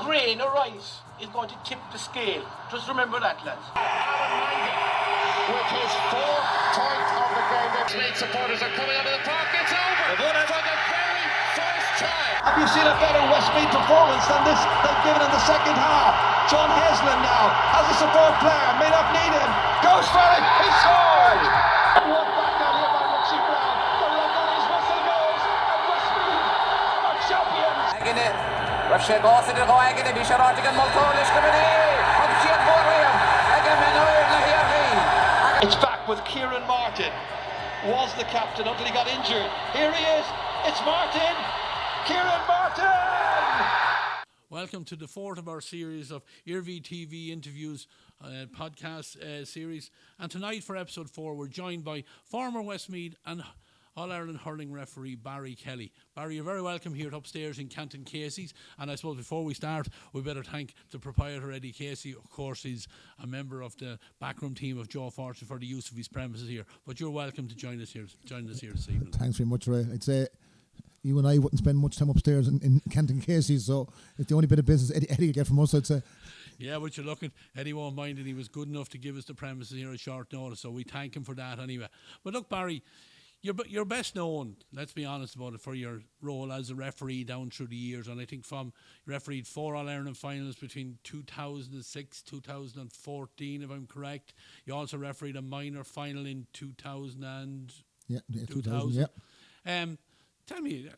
grain of rice is going to tip the scale. Just remember that, lads. With his fourth point of the game. Westmeath supporters are coming out of the park. It's over for the very first time. Have you seen a better Westmeath performance than this they've given in the second half? John Heslin now has a support player, may not need him. Goes for it, he scores! One back down here by Richie Browne. The referee's whistle goes, and Westmeath are champions. Agony, Russia goes to the go agony, Bishop Artigan Multolish Committee. Up Sheet Borham, again, it's back with Kieran Martin. Was the captain until he got injured. Here he is. It's Martin. Kieran Martin. Welcome to the fourth of our series of Iarmhi TV interviews podcast series. And tonight for episode 4, we're joined by former Westmeath and All-Ireland hurling referee Barry Kelly. Barry, you're very welcome here upstairs in Canton Caseys. And I suppose before we start, we better thank the proprietor, Eddie Casey. Of course, he's a member of the backroom team of Joe Fortune for the use of his premises here. But you're welcome to join us here this evening. Thanks very much, Ray. I'd say you and I wouldn't spend much time upstairs in Canton Caseys, so it's the only bit of business Eddie would get from us, I'd say. Yeah, but you're looking, Eddie won't mind it. He was good enough to give us the premises here at short notice, so we thank him for that anyway. But look, Barry, You're best known, let's be honest about it, for your role as a referee down through the years. And I think you refereed 4 All-Ireland finals between 2006, 2014, if I'm correct. You also refereed a minor final in 2000. Yeah, 2000, yeah. Tell me,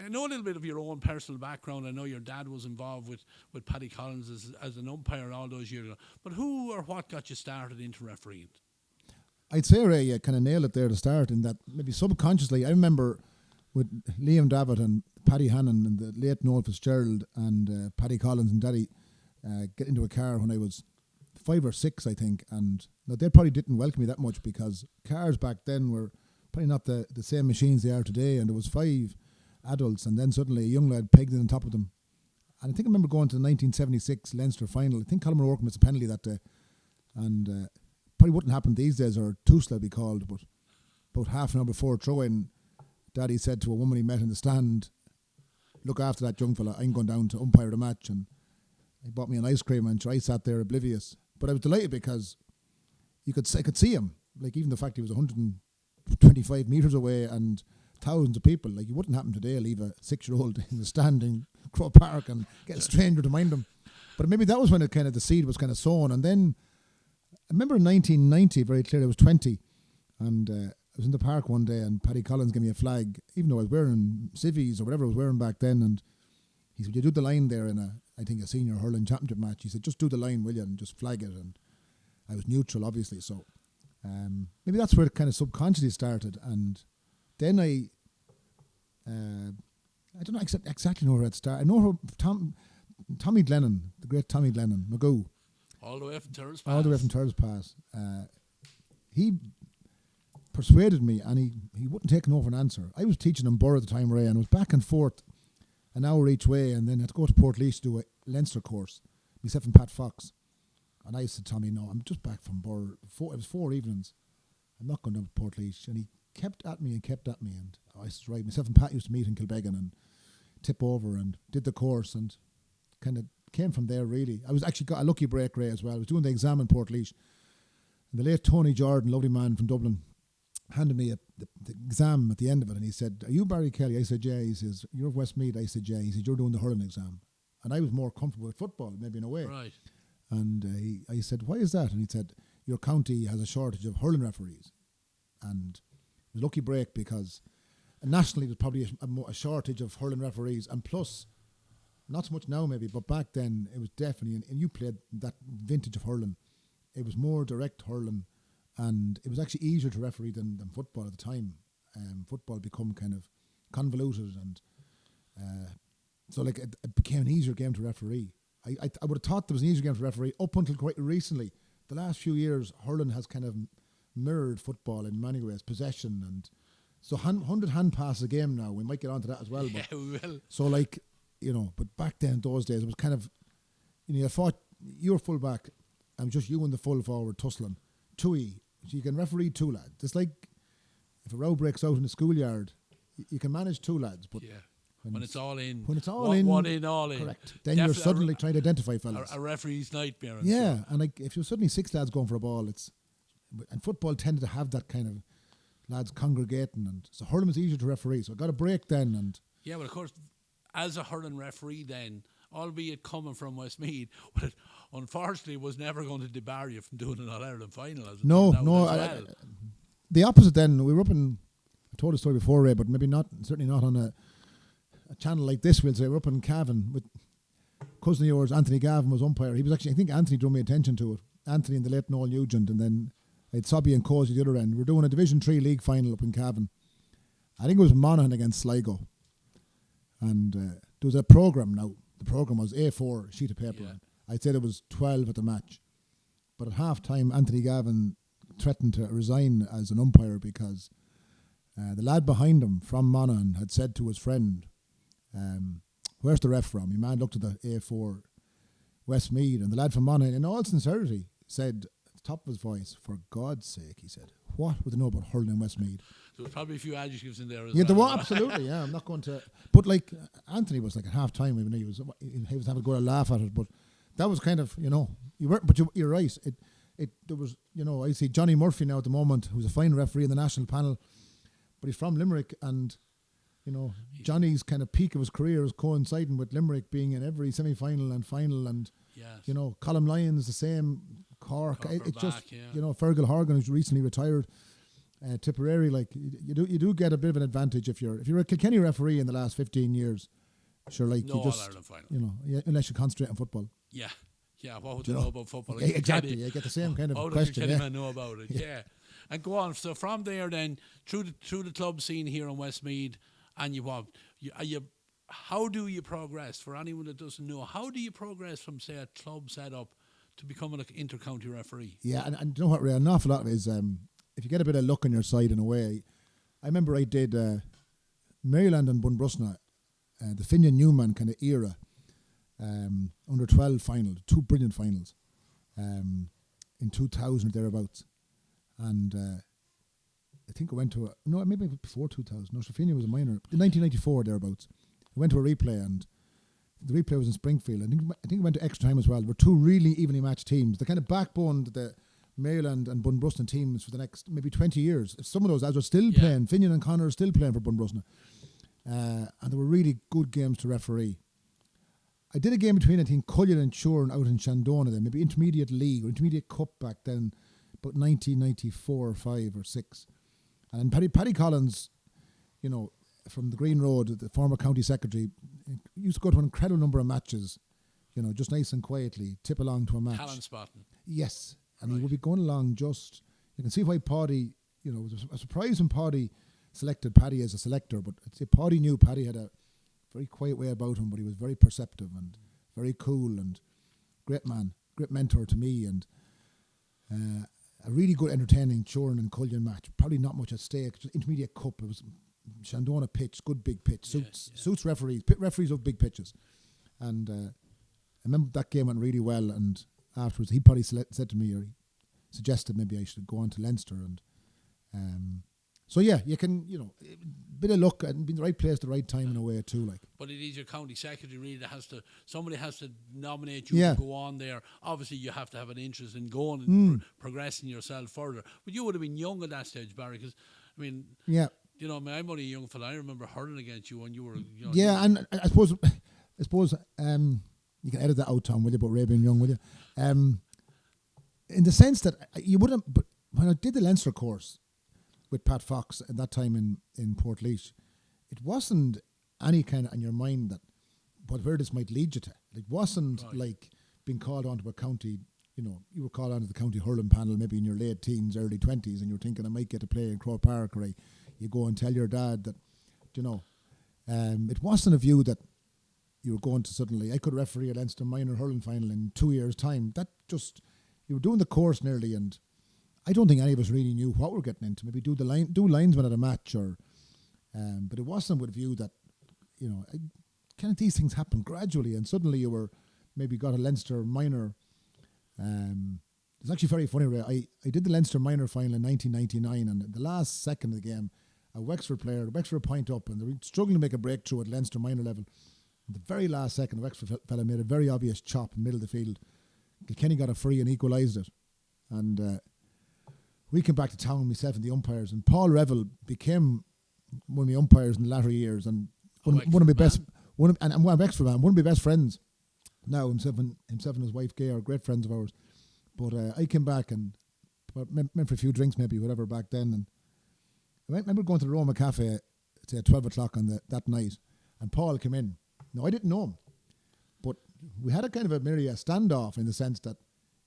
I know a little bit of your own personal background. I know your dad was involved with Paddy Collins as an umpire all those years ago. But who or what got you started into refereeing? I'd say, Ray, you kind of nailed it there to start, in that maybe subconsciously, I remember with Liam Davitt and Paddy Hannon and the late Noel Fitzgerald and Paddy Collins and Daddy get into a car when I was 5 or 6, I think, and they probably didn't welcome me that much because cars back then were probably not the same machines they are today, and there was 5 adults and then suddenly a young lad pegged in on top of them. And I think I remember going to the 1976 Leinster final. I think Colin O'Rourke missed a penalty that day, and probably wouldn't happen these days, or Tusla be called, but about half an hour before throw-in, Daddy said to a woman he met in the stand, "Look after that young fella, I'm going down to umpire the match," and he bought me an ice cream, and I sat there oblivious. But I was delighted because I could see him, like even the fact he was 125 metres away and thousands of people, like it wouldn't happen today, leave a 6-year-old in the stand in Crow Park and get a stranger to mind him. But maybe that was when the seed was kind of sown. And then I remember in 1990, very clear, I was 20, and I was in the park one day, and Paddy Collins gave me a flag, even though I was wearing civvies or whatever I was wearing back then, and he said, "You do the line there in I think a senior hurling championship match." He said, "Just do the line, will you, and just flag it." And I was neutral, obviously, so maybe that's where it kind of subconsciously started. And then I don't know exactly know where it started. I know where Tommy Glennon, the great Tommy Glennon, Magoo, all the way from Turles Pass. He persuaded me, and he wouldn't take no for an answer. I was teaching in Borough at the time, Ray, and it was back and forth an hour each way, and then had to go to Portlaoise to do a Leinster course, myself and Pat Fox. And I said, "Tommy, no, I'm just back from Borough. It was 4 evenings. I'm not going down to Portlaoise." And he kept at me, and I said, "Right." Myself and Pat used to meet in Kilbeggan and tip over and did the course, and kind of came from there, really. I was actually got a lucky break, Ray, as well. I was doing the exam in Portlaoise, and the late Tony Jordan, lovely man from Dublin, handed me the exam at the end of it, and he said, "Are you Barry Kelly?" I said, "Yeah." He says, "You're Westmeath?" I said, "Yeah." He said, "You're doing the hurling exam." And I was more comfortable with football, maybe in a way. Right. And I said, "Why is that?" And he said, "Your county has a shortage of hurling referees." And it was a lucky break because nationally there's probably a shortage of hurling referees, and plus, not so much now maybe, but back then it was definitely, and you played that vintage of hurling, it was more direct hurling, and it was actually easier to referee than football at the time. Football become kind of convoluted, and so like it became an easier game to referee. I would have thought there was an easier game to referee up until quite recently. The last few years, hurling has kind of mirrored football in many ways, possession, and so 100 hand passes a game now. We might get onto that as well. Yeah, but we will. So like, but back then, those days, it was kind of, I thought you were full back, and just you and the full forward tussling. 2E, so you can referee 2 lads. It's like if a row breaks out in the schoolyard, you can manage 2 lads, but When it's all in. When it's all in. One in, all in. Correct. Then you're suddenly trying to identify fellas. A referee's nightmare. Yeah, and like if you're suddenly 6 lads going for a ball, and football tended to have that kind of lads congregating, and so hurling was easier to referee. So I got a break then, and yeah, but of course, as a hurling referee then, albeit coming from Westmeath, but it unfortunately was never going to debar you from doing an All-Ireland final. As it turned out. The opposite then, we were up in, I told the story before, Ray, but maybe not, certainly not on a channel like this, we'll say. We're up in Cavan with cousin of yours, Anthony Gavin, was umpire. He was actually, I think Anthony drew me attention to it. Anthony and the late Noel Nugent, and then I had Sobby and Caseys the other end. We're doing a Division 3 league final up in Cavan. I think it was Monaghan against Sligo. And there was a programme now. The programme was A4 sheet of paper. Yeah. I'd say there was 12 at the match. But at half time, Anthony Gavin threatened to resign as an umpire because the lad behind him from Monaghan had said to his friend, where's the ref from? Your man looked at the A4 Westmeath, and the lad from Monaghan, in all sincerity, said at the top of his voice, for God's sake, he said, what would they know about hurling in Westmeath? There was probably a few adjectives in there as well. Yeah, there were, absolutely, yeah. I'm not going to... But like, Anthony was like at half time, even he was having to go to laugh at it, but that was kind of, you're right. There was, I see Johnny Murphy now at the moment, who's a fine referee in the national panel, but he's from Limerick, and Johnny's kind of peak of his career is coinciding with Limerick being in every semi-final and final, and yes. Colm Lyons the same, Cork. It's just yeah. Fergal Horgan, who's recently retired, Tipperary. Like you do get a bit of an advantage if you're a Kilkenny referee in the last 15 years. Sure, like no you just All-Ireland final. Unless you concentrate on football. Yeah. Yeah, what would they know about football? Yeah, exactly, you get the same kind of question. How does a know about it? Yeah. And go on. So from there, then through the club scene here in Westmeath, and how do you progress? For anyone that doesn't know, how do you progress from say a club setup to becoming an intercounty referee? Yeah, and you know what, Ray? An awful lot of it is if you get a bit of luck on your side in a way. I remember I did Maryland and Bunbrusna, the Finian Newman kind of era. Under 12 final, 2 brilliant finals in 2000 thereabouts, and I think I went to maybe before 2000. No, Sophinia was a minor. In 1994 thereabouts, I went to a replay, and the replay was in Springfield. I think I went to extra time as well. There were 2 really evenly matched teams. The kind of backbone the Maryland and Bunbrusna teams for the next maybe 20 years. Some of those lads are still playing. Finian and Connor are still playing for Bunbrusna, and there were really good games to referee. I did a game between, I think, Cullen and Churn out in Shandona then, maybe Intermediate League or Intermediate Cup back then, about 1994 or 5 or 6. And Paddy Collins, from the Green Road, the former county secretary, used to go to an incredible number of matches, just nice and quietly, tip along to a match. Talent spotting. Yes. And he would be going along just, you can see why Paddy, it was a surprise when Paddy selected Paddy as a selector, but I'd say Paddy knew Paddy had a very quiet way about him, but he was very perceptive and very cool and great man, great mentor to me, and a really good entertaining Churn and Cullen match. Probably not much at stake. Just Intermediate Cup. It was Shandona pitch, good big pitch. Suits referees. Referees of big pitches. And I remember that game went really well, and afterwards he probably said to me, or he suggested maybe I should go on to Leinster, and so yeah, you can, bit of luck and be in the right place at the right time in a way too, like. But it is your county secretary really that somebody has to nominate you to go on there. Obviously you have to have an interest in going and progressing yourself further. But you would have been young at that stage, Barry, because I'm only a young fella. I remember hurling against you when you were and I suppose you can edit that out, Tom, will you, about Ray being young, will you? In the sense that you wouldn't, but when I did the Leinster course with Pat Fox at that time in Portlaoise, it wasn't any kind of on your mind that where this might lead you to. It wasn't like being called onto a county, you were called onto the county hurling panel maybe in your late teens, early 20s, and you were thinking I might get to play in Croke Park, or you go and tell your dad that, it wasn't a view that you were going to suddenly, I could referee a Leinster minor hurling final in 2 years' time. That just, you were doing the course nearly, and I don't think any of us really knew what we were getting into. Maybe do linesman at a match, or but it wasn't with a view that, kind of these things happen gradually, and suddenly you were maybe got a Leinster minor. It's actually very funny, Ray. I did the Leinster minor final in 1999, and the last second of the game, a Wexford player, Wexford point up, and they were struggling to make a breakthrough at Leinster minor level. In the very last second, the Wexford fella made a very obvious chop in the middle of the field. Kilkenny got a free and equalised it. And we came back to town, myself and the umpires, and Paul Revel became one of my umpires in the latter years, and one of my best, one of Wexford man, one of my best friends. Now himself and his wife Gay are great friends of ours. But I came back and went for a few drinks, maybe whatever back then, and I remember going to the Roma Cafe at 12 o'clock on that night, and Paul came in. Now I didn't know him, but we had a kind of a standoff in the sense that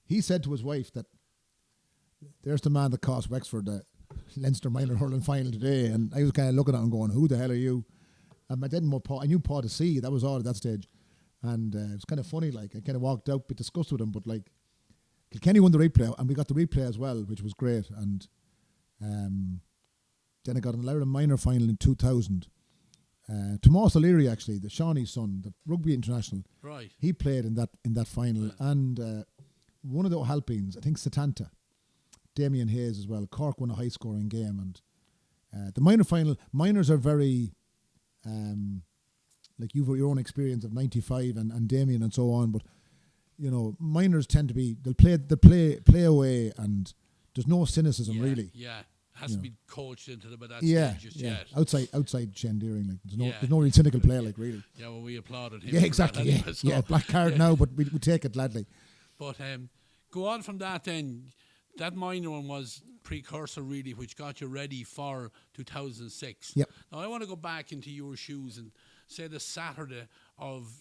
he said to his wife that there's the man that cost Wexford the Leinster minor hurling final today, and I was kind of looking at him going, who the hell are you? And I didn't know Paul. I knew Paul to see, that was all at that stage. And it was kind of funny, like I kind of walked out, we discussed with him, but like Kilkenny won the replay, and we got the replay as well, which was great. And then I got an Ireland minor final in 2000. Tomás O'Leary, actually, the Shawnee's son, the rugby international, right? He played in that final, and one of the O'Halpines, I think Setanta, Damien Hayes as well. Cork won a high scoring game, and the minor final. Minors are very, like you've your own experience of '95 and Damien and so on, but you know minors tend to be they'll play away, and there's no cynicism really. Yeah. Has to be coached into them at that stage just yet. Outside Shane Deering, like there's no real cynical play, like really. Yeah, well, we applauded him. Yeah, exactly. Anyway, yeah, black card now, but we take it gladly. But go on from that then. That minor one was precursor really, which got you ready for 2006. Yep. Now I want to go back into your shoes and say the Saturday of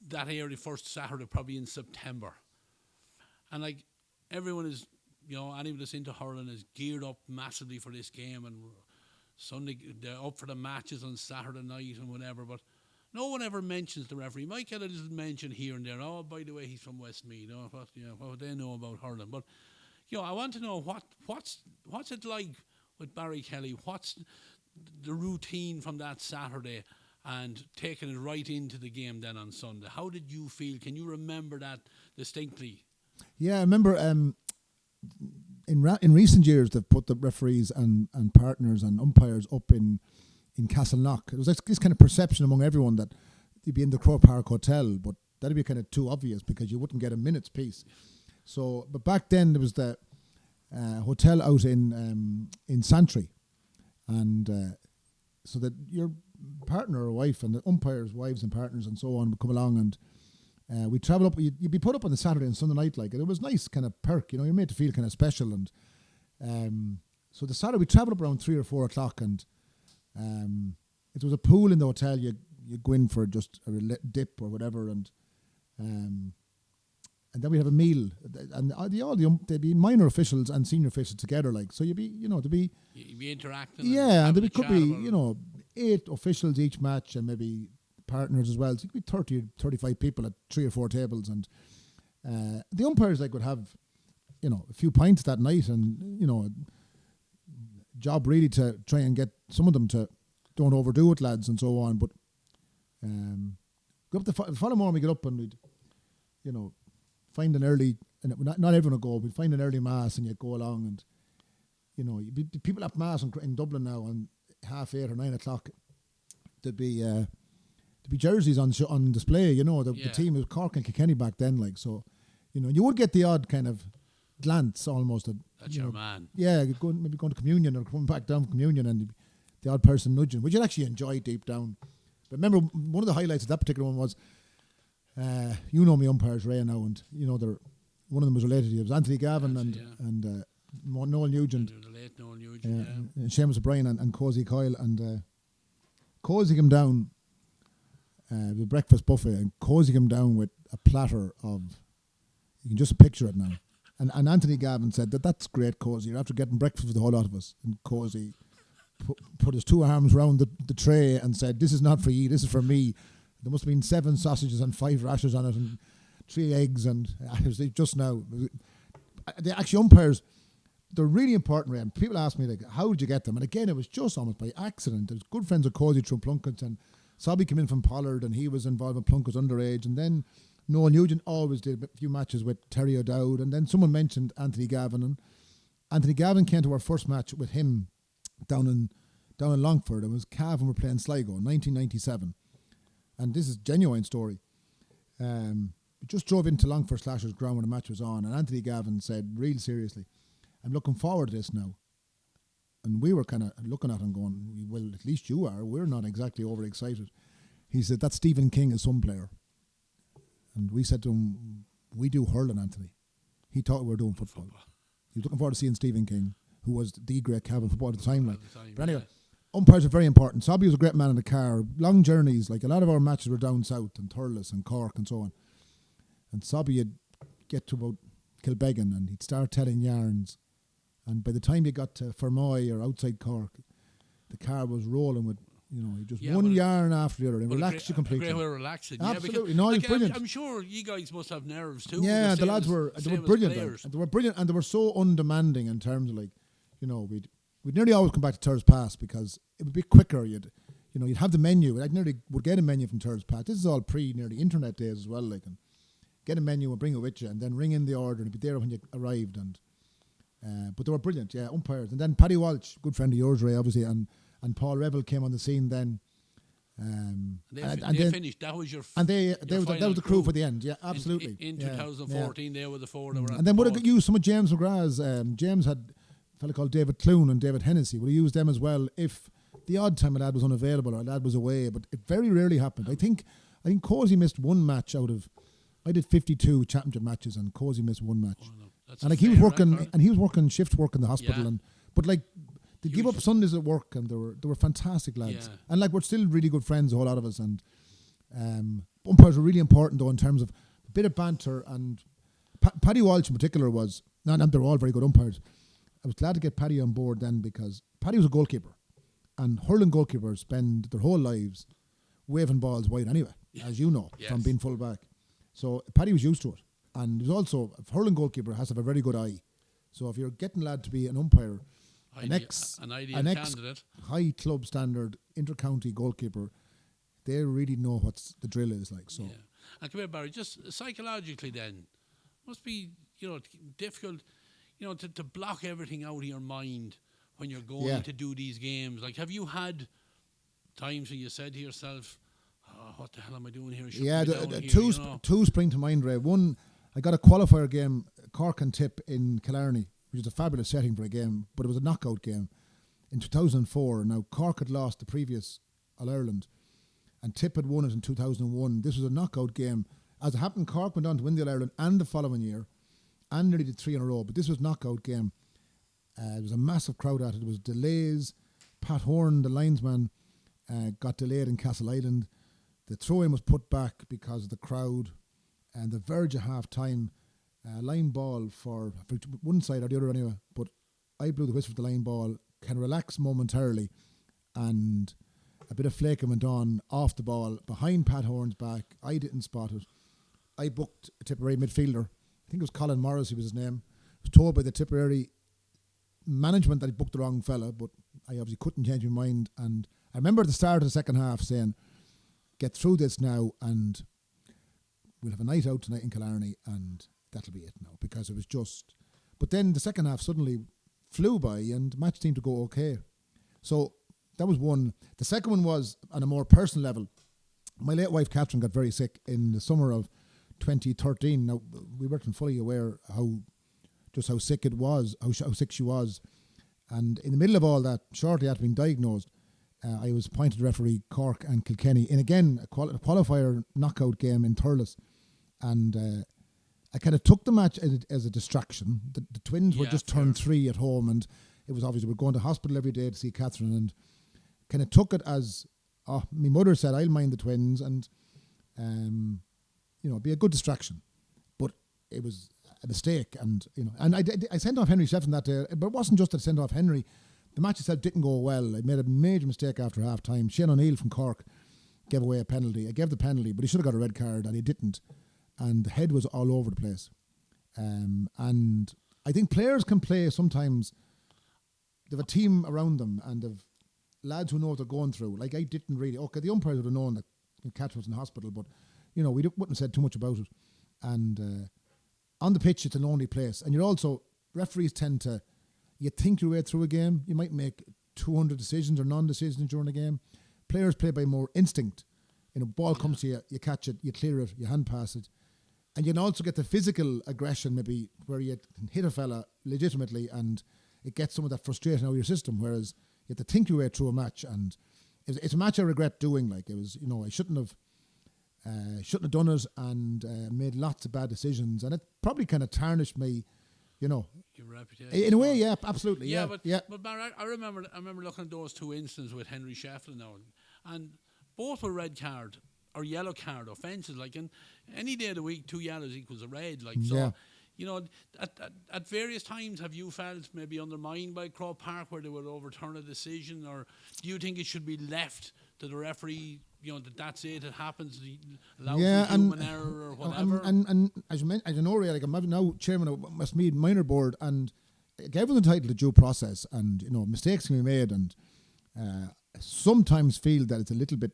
that era, first Saturday, probably in September, and like everyone is. You know, anyone that's into hurling is geared up massively for this game, and Sunday they're up for the matches on Saturday night and whatever. But no one ever mentions the referee. Mike had a little mention here and there. Oh, by the way, he's from Westmeath. What they know about hurling. But I want to know what's it like with Barry Kelly? What's the routine from that Saturday and taking it right into the game then on Sunday? How did you feel? Can you remember that distinctly? Yeah, I remember. In recent years, they've put the referees and partners and umpires up in Castleknock. It was like this kind of perception among everyone that you'd be in the Crow Park Hotel, but that'd be kind of too obvious because you wouldn't get a minute's piece. So, but back then there was the hotel out in Santry, and so that your partner or wife and the umpires' wives and partners and so on would come along, and we travel up. You'd be put up on the Saturday and Sunday night, like, and it was nice kind of perk. You're made to feel kind of special. And so the Saturday we travelled up around 3 or 4 o'clock, and it was a pool in the hotel. You go in for just a dip or whatever, and then we have a meal, and there'd be minor officials and senior officials together, like, so you'd be interacting. Yeah, and there could be 8 officials each match, and maybe partners as well. So it could be 30 or 35 people at 3 or 4 tables, and the umpires would have a few pints that night, and job really to try and get some of them to don't overdo it, lads, and so on. But go up the following morning, we get up and we'd find an early, and not everyone would go, we'd find an early mass and you'd go along, and you'd be people at mass in Dublin now on 8:30 or 9 o'clock. There'd be jerseys on display. The team was Cork and Kilkenny back then, like, so you would get the odd kind of glance almost at that's your man. Yeah, maybe going to communion or coming back down from communion, and the odd person nudging, which you'd actually enjoy deep down. But remember, one of the highlights of that particular one was me umpires Ray now, and one of them was related to you. It was Anthony Gavin and Noel Nugent, the late Noel Nugent, and Seamus O'Brien and Cozy Coyle, and Cozy came down. The breakfast buffet, and Cozy came down with a platter of, you can just picture it now, and Anthony Gavin said that's great, Cozy, you're after getting breakfast for the whole lot of us, and Cozy put his 2 arms round the tray and said, this is not for you, this is for me. There must have been 7 sausages and 5 rashers on it and 3 eggs, and it was just now, the actual umpires, they're really important, and people ask me, like, how did you get them? And again, it was just almost by accident. I was good friends with Cozy through Plunkett, and Sobby came in from Pollard, and he was involved in Plunkett's underage, and then Noel Nugent always did a few matches with Terry O'Dowd, and then someone mentioned Anthony Gavin, and Anthony Gavin came to our first match with him down down in Longford. It was Cavan were playing Sligo, 1997. And this is a genuine story. We just drove into Longford Slashers ground when the match was on, and Anthony Gavin said, real seriously, I'm looking forward to this now. And we were kind of looking at him going, well, at least you are. We're not exactly overexcited. He said, that's Stephen King, as some player. And we said to him, we do hurling, Anthony. He thought we were doing football. He was looking forward to seeing Stephen King, who was the great Cavan football at the time. But anyway, umpires are very important. Sobby was a great man in the car. Long journeys, like a lot of our matches were down south in Thurles and Cork and so on. And Sobby would get to about Kilbeggan and he'd start telling yarns. And by the time you got to Fermoy or outside Cork, the car was rolling with, just one yarn after the other. It relaxed you completely. A great way of relaxing. Absolutely. Yeah, it's brilliant. I'm sure you guys must have nerves too. Yeah, the lads were brilliant. They were brilliant and they were so undemanding in terms of we'd nearly always come back to Turles Pass because it would be quicker. You'd have the menu. I nearly would get a menu from Turles Pass. This is all nearly internet days as well. And get a menu and bring it with you and then ring in the order and it'd be there when you arrived. And but they were brilliant, umpires. And then Paddy Walsh, good friend of yours, Ray, obviously, and Paul Revel came on the scene then. They finished. That was your that was the crew for the end. Yeah, absolutely. In 2014, they were the four that were. And then would have used some of James McGrath's. James had a fellow called David Clune and David Hennessy. Would have used them as well if the odd time a lad was unavailable or a lad was away. But it very rarely happened. I think Cozy missed one match out of. I did 52 championship matches and Cozy missed one match. Oh, no. And he was working shift work in the hospital but they give up Sundays at work and they were fantastic lads. Yeah. And we're still really good friends, a whole lot of us, and umpires were really important though in terms of a bit of banter, and Paddy Walsh in particular was, and they're all very good umpires. I was glad to get Paddy on board then because Paddy was a goalkeeper and hurling goalkeepers spend their whole lives waving balls wide anyway, as you know, from being full back. So Paddy was used to it. And there's also, a hurling goalkeeper has to have a very good eye. So if you're getting lad to be an umpire, an ex high club standard intercounty goalkeeper, they really know what the drill is like. So, and come here, Barry, just psychologically then, must be difficult, to block everything out of your mind when you're going to do these games. Like, have you had times when you said to yourself, what the hell am I doing here? Two spring to mind, Ray. One, I got a qualifier game, Cork and Tip in Killarney, which is a fabulous setting for a game, but it was a knockout game in 2004. Now, Cork had lost the previous All-Ireland, and Tip had won it in 2001. This was a knockout game. As it happened, Cork went on to win the All-Ireland and the following year, and nearly did 3 in a row, but this was a knockout game. There was a massive crowd at it. There was delays. Pat Horn, the linesman, got delayed in Castle Island. The throw-in was put back because of the crowd, and the verge of half-time, line ball for one side or the other anyway, but I blew the whistle for the line ball, can relax momentarily, and a bit of flaking went on off the ball, behind Pat Horn's back. I didn't spot it. I booked a Tipperary midfielder. I think it was Colin Morrissey was his name. I was told by the Tipperary management that he booked the wrong fella, but I obviously couldn't change my mind, and I remember at the start of the second half saying, get through this now and we'll have a night out tonight in Killarney and that'll be it now, because it was just... But then the second half suddenly flew by and the match seemed to go okay. So that was one. The second one was on a more personal level. My late wife Catherine got very sick in the summer of 2013. Now, we weren't fully aware how sick it was, how sick she was. And in the middle of all that, shortly after being diagnosed, I was appointed referee Cork and Kilkenny in, again, a qualifier knockout game in Thurles. And I kind of took the match as a distraction. The twins were just turned 3 at home, and it was obviously we're going to hospital every day to see Catherine, and kind of took it as, my mother said, I'll mind the twins, and, be a good distraction. But it was a mistake, and, and I sent off Henry Shefflin that day, but it wasn't just that I sent off Henry. The match itself didn't go well. I made a major mistake after half time. Shane O'Neill from Cork gave away a penalty. I gave the penalty, but he should have got a red card, and he didn't. And the head was all over the place. And I think players can play sometimes. They have a team around them, and they've lads who know what they're going through. Like, I didn't really... Okay, the umpires would have known that Catherine was in hospital, but, we wouldn't have said too much about it. And on the pitch, it's a lonely place. And you're also... Referees tend to... You think your way through a game, you might make 200 decisions or non-decisions during the game. Players play by more instinct. Ball comes to you, you catch it, you clear it, you hand pass it. And you can also get the physical aggression maybe where you can hit a fella legitimately and it gets some of that frustration out of your system, whereas you have to think your way through a match. And it's a match I regret doing. Like, it was, I shouldn't have done it and made lots of bad decisions. And it probably kind of tarnished me, your reputation. In a way, yeah, absolutely. Yeah, yeah. But Barry, I remember looking at those two incidents with Henry Shefflin now, and both were red card or yellow card offences. Like, in any day of the week, 2 yellows equals a red. Like, so, at various times, have you felt maybe undermined by Croke Park where they would overturn a decision, or do you think it should be left to the referee? That's it. It happens. Allow for human error or whatever. And as you know, Ray, like, I'm now chairman of Westmeath Minor Board, and everyone's entitled to due process, and mistakes can be made, and sometimes feel that it's a little bit,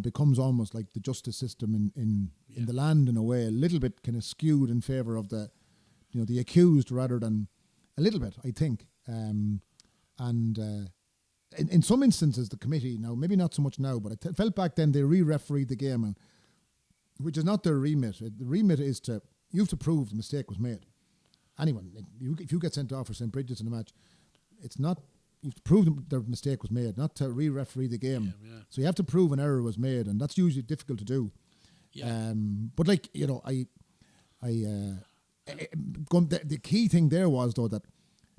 becomes almost like the justice system in the land in a way, a little bit kind of skewed in favour of the, the accused rather than a little bit, I think. In some instances, the committee, now maybe not so much now, but I felt back then they re-refereed the game, which is not their remit. The remit is you have to prove the mistake was made. Anyone, if you get sent off for St. Bridget's in a match, it's not, you have to prove their mistake was made, not to re-referee the game. Yeah. So you have to prove an error was made, and that's usually difficult to do. Yeah. But like, the key thing there was, though, that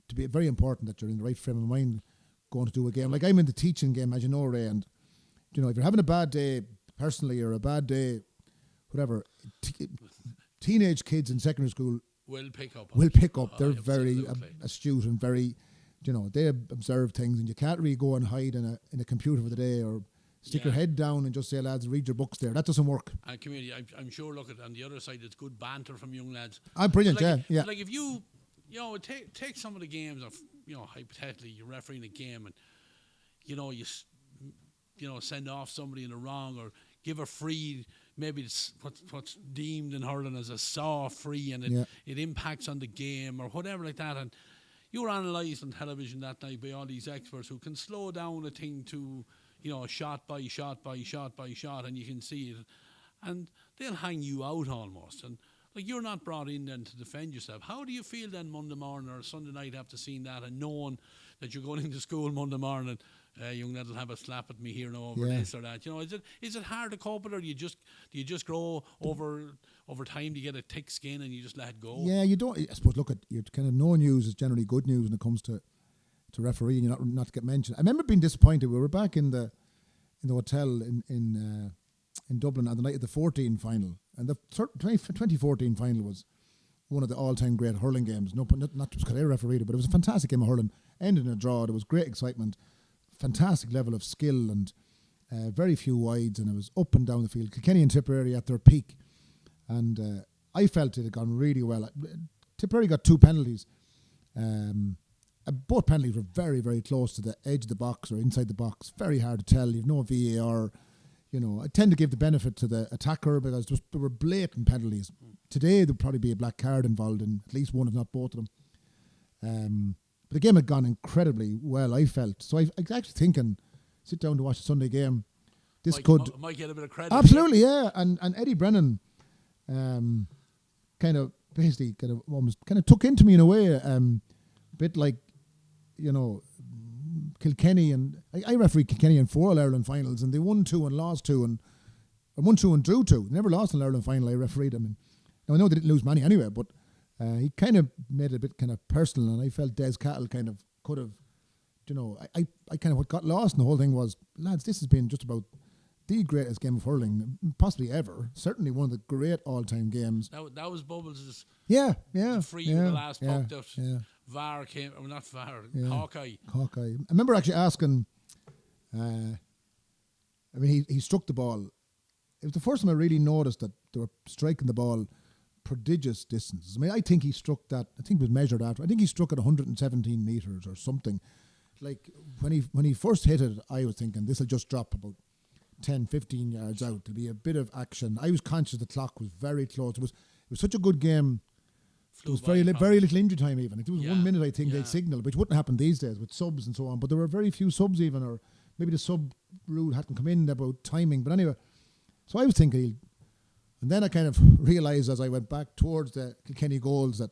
to be very important that you're in the right frame of mind going to do a game. Like, I'm in the teaching game, as you know, Ray, and if you're having a bad day personally or a bad day, whatever, teenage kids in secondary school will pick up. They're very astute and very, they observe things, and you can't really go and hide in a computer for the day or stick your head down and just say, lads, read your books there. That doesn't work. And community, I'm sure, look at on the other side, it's good banter from young lads. Brilliant, yeah. Like, if you take some of the games of, hypothetically, you're refereeing a game and, you send off somebody in the wrong or give a free, maybe it's what's deemed in hurling as a saw free, and it impacts on the game or whatever like that. And you were analysed on television that night by all these experts who can slow down a thing to, shot by shot by shot by shot, and you can see it. And they'll hang you out almost. And like, you're not brought in then to defend yourself. How do you feel then Monday morning or Sunday night after seeing that and knowing that you're going into school Monday morning, young lad will have a slap at me here now over this or that? Is it hard to cope with, or do you just grow over time? Do you get a thick skin and you just let it go? Yeah, you don't. I suppose, look, your kind of no news is generally good news when it comes to refereeing. You're not to get mentioned. I remember being disappointed. We were back in the hotel in Dublin on the night of the 14 final. And the 2014 final was one of the all-time great hurling games. Not just because I refereed it, but it was a fantastic game of hurling. Ended in a draw. There was great excitement, fantastic level of skill, and very few wides, and it was up and down the field. Kilkenny and Tipperary at their peak. And I felt it had gone really well. Tipperary got 2 penalties. Both penalties were very, very close to the edge of the box or inside the box. Very hard to tell. You've no VAR. I tend to give the benefit to the attacker because there were blatant penalties. Today, there'd probably be a black card involved in at least one, if not both of them. But the game had gone incredibly well, I felt. So I was actually thinking, sit down to watch the Sunday game. This might get a bit of credit. Absolutely, yeah. And Eddie Brennan kind of took into me in a way, a bit like, Kilkenny, and I refereed Kilkenny in 4 All-Ireland finals, and they won 2 and lost 2 and won 2 and drew 2. They never lost an All-Ireland final. I refereed them. Now, I know they didn't lose many anyway, but he kind of made it a bit kind of personal, and I felt Des Cattle kind of could have, I kind of what got lost in the whole thing was, lads, this has been just about the greatest game of hurling possibly ever. Certainly one of the great all-time games. That was Bubbles' free with the last puck that VAR came, or not VAR, Hawkeye. I remember actually asking, he struck the ball. It was the first time I really noticed that they were striking the ball prodigious distances. I think he struck that, I think it was measured after, I think he struck at 117 metres or something. Like, when he first hit it, I was thinking, this will just drop about 10, 15 yards out. There'll be a bit of action. I was conscious the clock was very close. It was such a good game there was very little injury time even. Like, there was 1 minute, I think, they'd signal, which wouldn't happen these days with subs and so on. But there were very few subs even, or maybe the sub rule hadn't come in about timing. But anyway, so I was thinking, and then I kind of realised as I went back towards the Kilkenny goals that,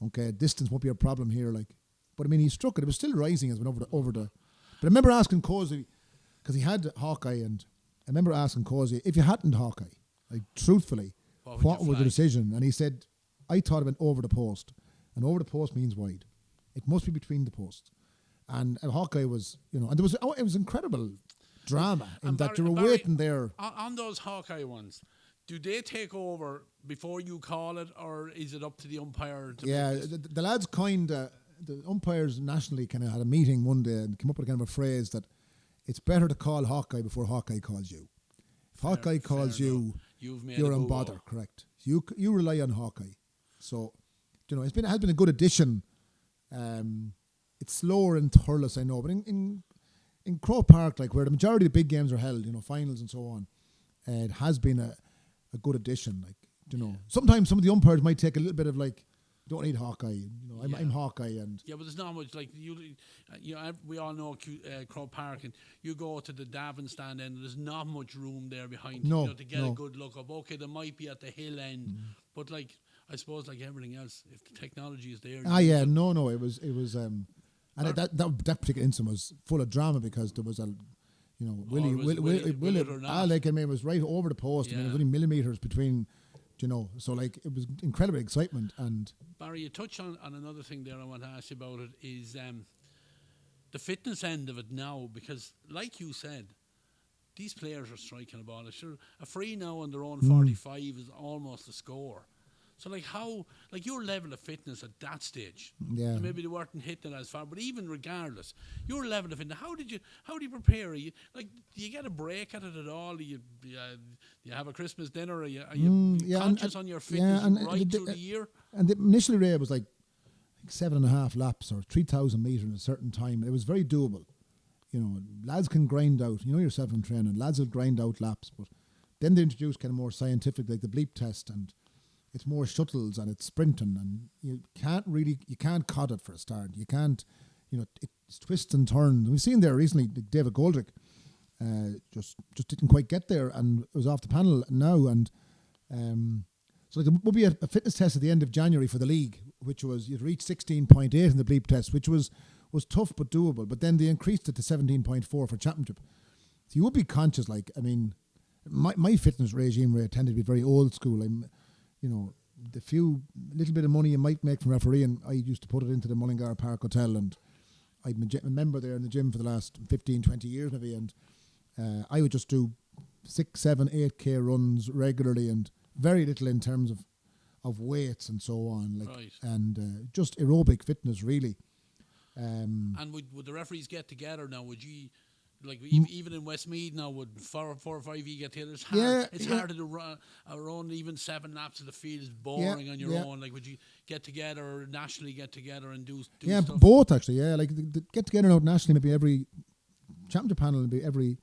okay, distance won't be a problem here. Like, but I mean, he struck it. It was still rising as it went over the. But I remember asking Caseys, because he had Hawkeye, and I remember asking Caseys, if you hadn't Hawkeye, like truthfully, what was the decision? And he said, I thought it went over the post, and over the post means wide. It must be between the posts. And Hawkeye was, and there was it was incredible drama in that you were waiting there. On those Hawkeye ones, do they take over before you call it, or is it up to the umpire? The lads the umpires nationally kind of had a meeting one day and came up with kind of a phrase that it's better to call Hawkeye before Hawkeye calls you. If Hawkeye calls you, you're on bother, correct. You rely on Hawkeye. So, it has been a good addition. It's slower in Thurles, I know, but in Croke Park, like where the majority of the big games are held, finals and so on, it has been a good addition. Like, sometimes some of the umpires might take a little bit of like, don't need Hawkeye, I'm Hawkeye, and but there's not much like we all know Croke Park, and you go to the Davin stand end, and there's not much room there behind you to get a good look up. Okay, there might be at the hill end, but like I suppose like everything else, if the technology is there. It was and that particular incident was full of drama because there was a. Will it or not? It was right over the post. I mean, it was only millimetres between. So like it was incredible excitement. And Barry, you touch on another thing there I want to ask you about it is the fitness end of it now, because like you said, these players are striking a ball. Sure, a free now on their own 45 is almost a score. So like how, like your level of fitness at that stage, maybe they weren't hitting it as far, but even regardless, your level of fitness, how do you prepare? Do you get a break at it at all? Do you have a Christmas dinner? Are you conscious on your fitness through the year? And the initial rate was like 7.5 laps or 3,000 metres in a certain time. It was very doable. Lads can grind out. You know yourself in training. Lads will grind out laps, but then they introduced kind of more scientific, like the bleep test, and it's more shuttles and it's sprinting, and you can't cut it for a start. You can't, it's twists and turns. We've seen there recently, David Goldrick just didn't quite get there and was off the panel now. And so there will be a fitness test at the end of January for the league, which was you'd reach 16.8 in the bleep test, which was tough but doable. But then they increased it to 17.4 for championship. So you would be conscious, like, I mean, my fitness regime tended to be very old school. The few little bit of money you might make from refereeing, I used to put it into the Mullingar Park Hotel, and I'd been a member there in the gym for the last 15, 20 years maybe, and I would just do 6, 7, 8K runs regularly, and very little in terms of weights and so on, and just aerobic fitness really. And would the referees get together now? Would you? Like even in Westmeath now, would 4 or 5 you get together? It's hard to do around even 7 laps of the field is boring on your own. Like, would you get together or nationally get together and do stuff? Both actually. Yeah, like the get together now nationally, maybe every championship panel, maybe every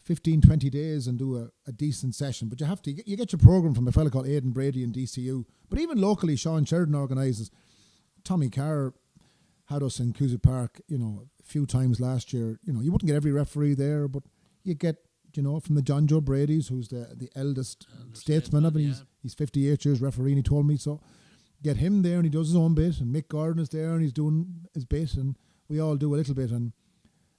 15, 20 days, and do a decent session. But you get your program from a fella called Aidan Brady in DCU. But even locally, Sean Sheridan organises. Tommy Carr had us in Caseys Park, a few times last year. You wouldn't get every referee there, but you get, from the John Joe Brady's, who's the eldest statesman of it. He's 58 years refereeing, he told me. So get him there, and he does his own bit, and Mick Gordon is there, and he's doing his bit, and we all do a little bit. And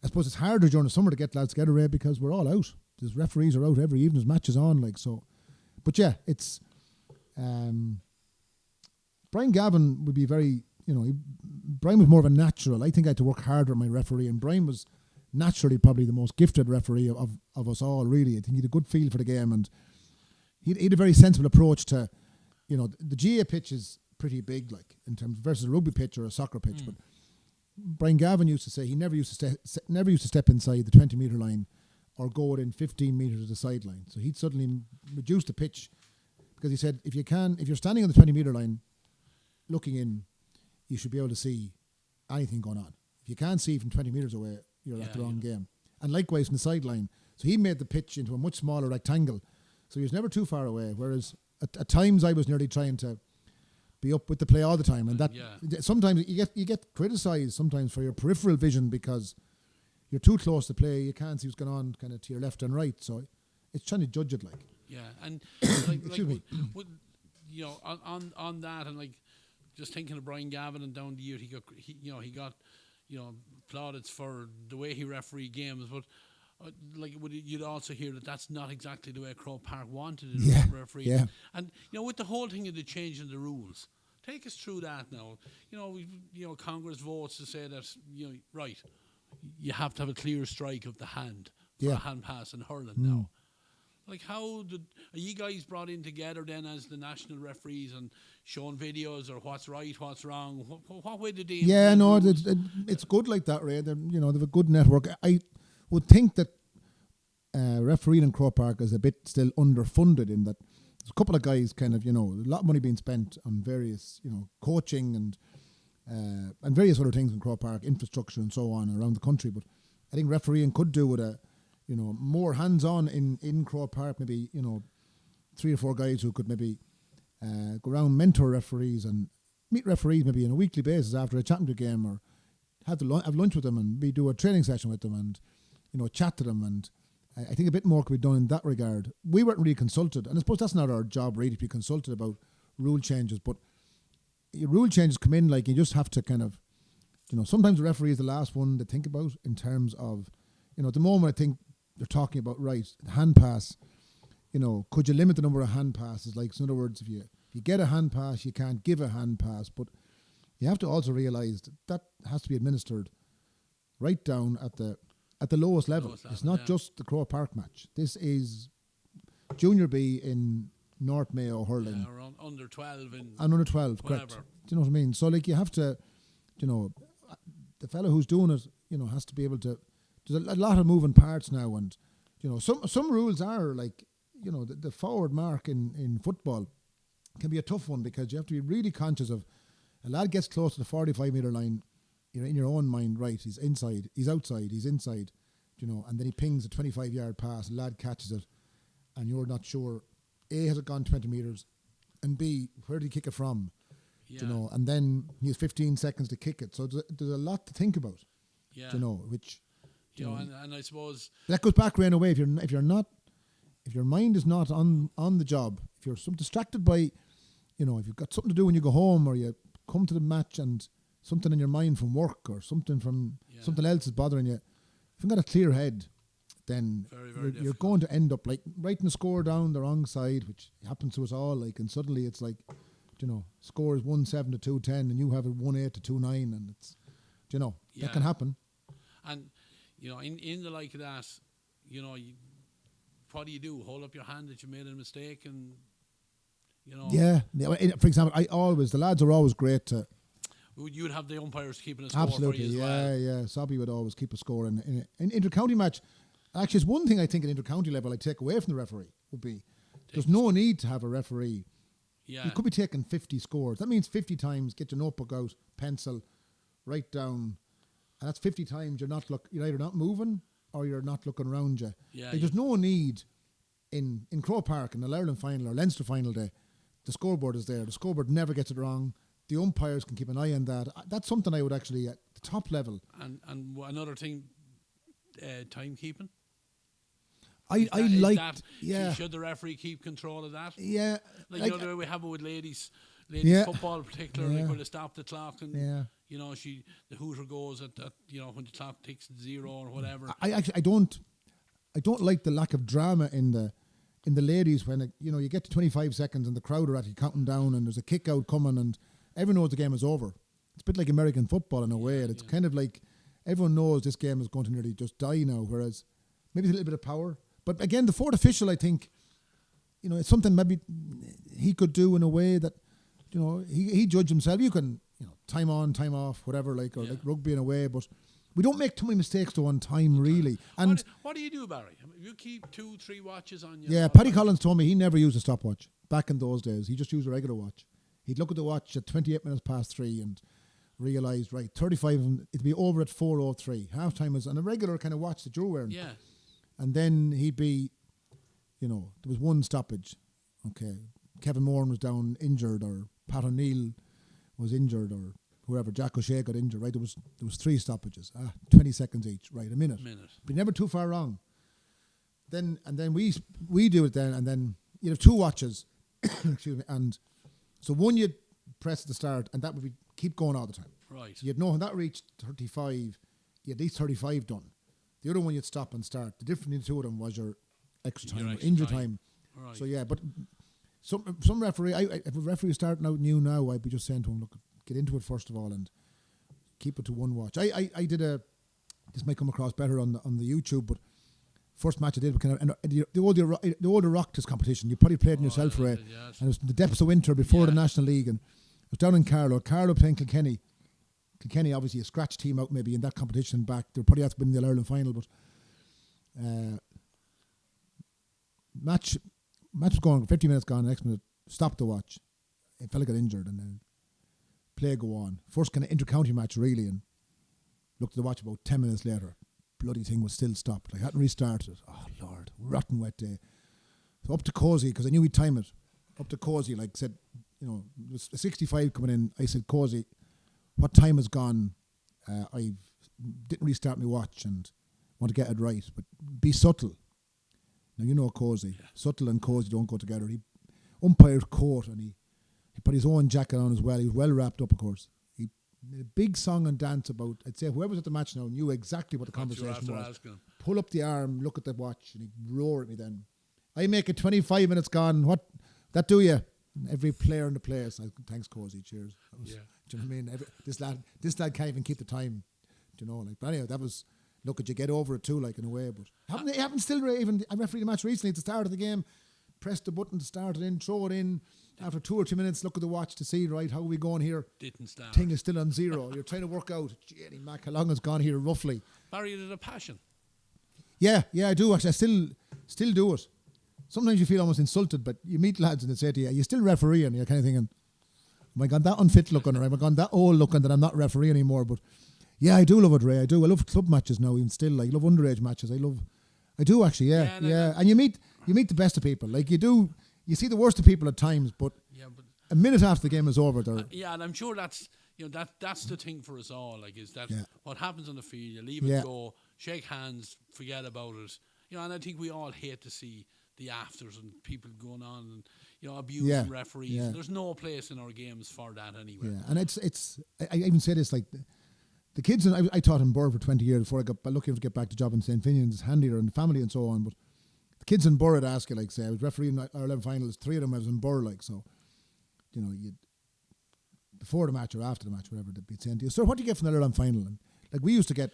I suppose it's harder during the summer to get lads together, Ray, because we're all out. There's referees are out every evening, there's matches on, like, so. But yeah, it's Brian Gavin would be very, Brian was more of a natural. I think I had to work harder at my referee, and Brian was naturally probably the most gifted referee of us all, really. I think he had a good feel for the game, and he had a very sensible approach to, the GA pitch is pretty big, like, in terms versus a rugby pitch or a soccer pitch. But Brian Gavin used to say he never used to step inside the 20-metre line or go within 15 metres of the sideline. So he'd suddenly reduce the pitch, because he said if you're standing on the 20-metre line looking in, you should be able to see anything going on. If you can't see from 20 metres away, you're at the wrong game. And likewise from the sideline. So he made the pitch into a much smaller rectangle. So he was never too far away. Whereas at times I was nearly trying to be up with the play all the time, and that sometimes you get criticised sometimes for your peripheral vision because you're too close to play. You can't see what's going on kind of to your left and right. So it's trying to judge it like. Yeah, and Excuse me. You know, on that, and like just thinking of Brian Gavin and down the year, he got plaudits for the way he refereed games, but. You'd also hear that that's not exactly the way Croke Park wanted it refereed. Yeah. And with the whole thing of the change in the rules, take us through that now. Congress votes to say that right, you have to have a clear strike of the hand for a hand pass in hurling now. Like, are you guys brought in together then as the national referees and showing videos or what's right, what's wrong? What way did they? Yeah, no, it's good like that, Ray. They have a good network. I would think that refereeing in Croke Park is a bit still underfunded in that there's a couple of guys kind of, a lot of money being spent on various, coaching and various other things in Croke Park, infrastructure and so on around the country. But I think refereeing could do with a, more hands-on in Croke Park, maybe, 3 or 4 guys who could maybe go around, mentor referees and meet referees maybe on a weekly basis after a championship game, or have lunch with them and do a training session with them and, chat to them. And I think a bit more could be done in that regard. We weren't really consulted, and I suppose that's not our job really to be consulted about rule changes, but rule changes come in like you just have to kind of, sometimes the referee is the last one to think about in terms of, at the moment I think they're talking about, right, hand pass, could you limit the number of hand passes? Like, so in other words, if you get a hand pass, you can't give a hand pass, but you have to also realise that has to be administered right down at the lowest level. It's not just the Croke Park match. This is Junior B in North Mayo hurling. Or under 12 and under 12, whatever. correct. Do you know what I mean? So like you have to, the fellow who's doing it, has to be able to. There's a lot of moving parts now, and some rules are like, the forward mark in football can be a tough one because you have to be really conscious of a lad gets close to the 45-metre line. You're in your own mind, right, he's inside, he's outside, he's inside, and then he pings a 25-yard pass, the lad catches it, and you're not sure, A, has it gone 20 metres, and B, where did he kick it from, and then he has 15 seconds to kick it. So there's a lot to think about, which... and I suppose... That goes back right away, if your mind is not on the job, if you're distracted by, if you've got something to do when you go home, or you come to the match and something in your mind from work or something something else is bothering you. If you've got a clear head, then you're going to end up like writing the score down the wrong side, which happens to us all. Like, and suddenly it's like, score is 1-7 to 2-10, and you have it 1-8 to 2-9, and it's, that can happen. And in the like of that, what do you do? Hold up your hand that you made a mistake, and Yeah. For example, the lads are always great to. You'd have the umpires keeping a score Absolutely, for you as well. yeah. Sobby would always keep a score in intercounty match. Actually, it's one thing I think at intercounty level I take away from the referee would be there's no need to have a referee. Yeah. You could be taking 50 scores. That means 50 times get your notebook out, pencil, write down, and that's 50 times you're either not moving or you're not looking around you. Yeah, There's no need in Croke Park in the Ireland final or Leinster final day. The scoreboard is there. The scoreboard never gets it wrong. The umpires can keep an eye on that. That's something I would actually, at the top level. And another thing, timekeeping. Should the referee keep control of that? Yeah. Like the way we have it with ladies football in particular, like where they stop the clock and the hooter goes at when the clock ticks 0 or whatever. I don't like the lack of drama in the ladies when you get to 25 seconds and the crowd are actually counting down and there's a kick out coming and everyone knows the game is over. It's a bit like American football in a way. It's kind of like everyone knows this game is going to nearly just die now, whereas maybe it's a little bit of power. But again, the fourth official, I think, it's something maybe he could do in a way that, he judge himself. You can, time on, time off, whatever, like rugby in a way, but we don't make too many mistakes to one time, really. And what do you do, Barry? You keep 2-3 watches on you. Yeah, Paddy Collins told me he never used a stopwatch back in those days. He just used a regular watch. He'd look at the watch at 28 minutes past 3 and realised, right, 35 of them, it'd be over at 4:03. Half-time is on a regular kind of watch that you're wearing. Yeah. And then he'd be, there was one stoppage. Okay, Kevin Moran was down injured or Pat O'Neill was injured or whoever, Jack O'Shea got injured, right? There was 3 stoppages, 20 seconds each, right? A minute. But never too far wrong. Then we do it then, and then you'd have 2 watches, excuse me, and so one you'd press at the start, and that would keep going all the time. Right. So you'd know when that reached 35, you had at least 35 done. The other one you'd stop and start. The difference between the two of them was your extra time, or injury time. Right. So yeah, but some referee, if a referee is starting out new now, I'd be just saying to him, look, get into it first of all and keep it to 1 watch. I did this might come across better on the YouTube, but first match I did, the older Rocktas competition, you probably played in yourself, Ray, and it was in the depths of winter before the National League, and it was down in Carlow playing Kilkenny. Kilkenny, obviously a scratch team out maybe in that competition back. They'll probably have to win the All-Ireland final, but match was going, 50 minutes gone, the next minute, stopped the watch. A fella got injured, and then play go on. First kind of inter-county match, really, and looked at the watch about 10 minutes later. Bloody thing was still stopped. I hadn't restarted it. Oh, Lord. Rotten wet day. So up to Caseys, because I knew he'd time it. Up to Caseys, like said, you know, it was a 65 coming in. I said, Caseys, what time has gone? I didn't restart my watch and want to get it right, but be subtle. Now, you know Caseys. Yeah. Subtle and Caseys don't go together. He umpired court, and he put his own jacket on as well. He was well wrapped up, of course. He made a big song and dance about, I'd say whoever's at the match now knew exactly what the conversation was. Pull up the arm, look at the watch, and he'd roar at me then. I make it 25 minutes gone. What? That do you? And every player in the place, thanks Caseys, cheers. Do you know what I mean? This lad can't even keep the time. Do you know? Like, but anyway, that was, look at you get over it too, like in a way. But haven't still even, I refereed the match recently at the start of the game, press the button to start it in, throw it in. After 2 or 3 minutes, look at the watch to see, right, how are we going here? Didn't start. Thing is still on 0. You're trying to work out, Jenny Mac, how long has gone here roughly? Barry, is it a passion? Yeah, I do actually. I still do it. Sometimes you feel almost insulted, but you meet lads and they say to you, you're still refereeing, and you're kind of thinking, am I gone that unfit looking, or am I gone that old looking that I'm not referee anymore? But yeah, I do love it, Ray. I do. I love club matches now, even still. I love underage matches. I do actually, yeah. And you meet the best of people. Like you do, you see the worst of people at times, but a minute after the game is over, they're... and I'm sure that's the thing for us all. Like, is that what happens on the field? You leave it go, shake hands, forget about it. You know, and I think we all hate to see the afters and people going on and abusing referees. Yeah. There's no place in our games for that anyway. Yeah, and it's I even say this, like the kids, and I taught in Burr for 20 years before I got lucky enough to get back to job in St. Finian's, handier and family and so on. But the kids in Burr would ask you, like, say I was refereeing our 11 finals, 3 of them I was in Burr, like, so you know, you'd before the match or after the match, whatever they'd be saying to you, sir, what do you get from the Ireland final? And like we used to get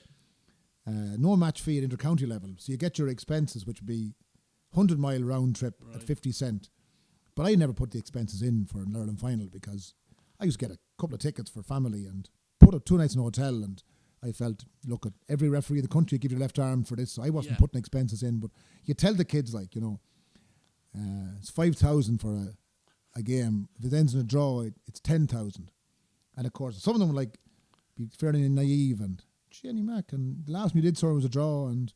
no match fee at intercounty level, so you get your expenses, which would be 100-mile round trip at 50 cent. But I never put the expenses in for an Ireland final because I used to get a couple of tickets for family and put up 2 nights in a hotel, and I felt, look, at every referee in the country give your left arm for this, so I wasn't putting expenses in. But you tell the kids, like, you know, it's 5,000 for a game. If it ends in a draw, it's 10,000. And of course, some of them were like, be fairly naive and Jenny Mac. And the last one we did, sir, was a draw and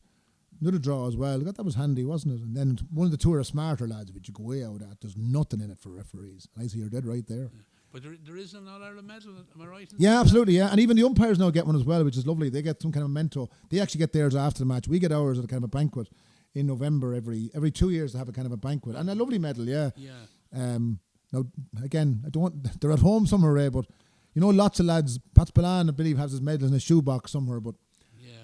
another draw as well. That was handy, wasn't it? And then one of the 2 are smarter lads, but you go way out of that. There's nothing in it for referees. And I say you're dead right there. Yeah. But there is an All-Ireland medal, am I right? Yeah, absolutely, yeah. And even the umpires now get one as well, which is lovely. They get some kind of memento. They actually get theirs after the match. We get ours at a kind of a banquet in November every 2 years to have a kind of a banquet. And a lovely medal, yeah. Yeah. Now, again, they're at home somewhere, Ray, but you know, lots of lads, Pat Spillane, I believe, has his medal in a shoebox somewhere, but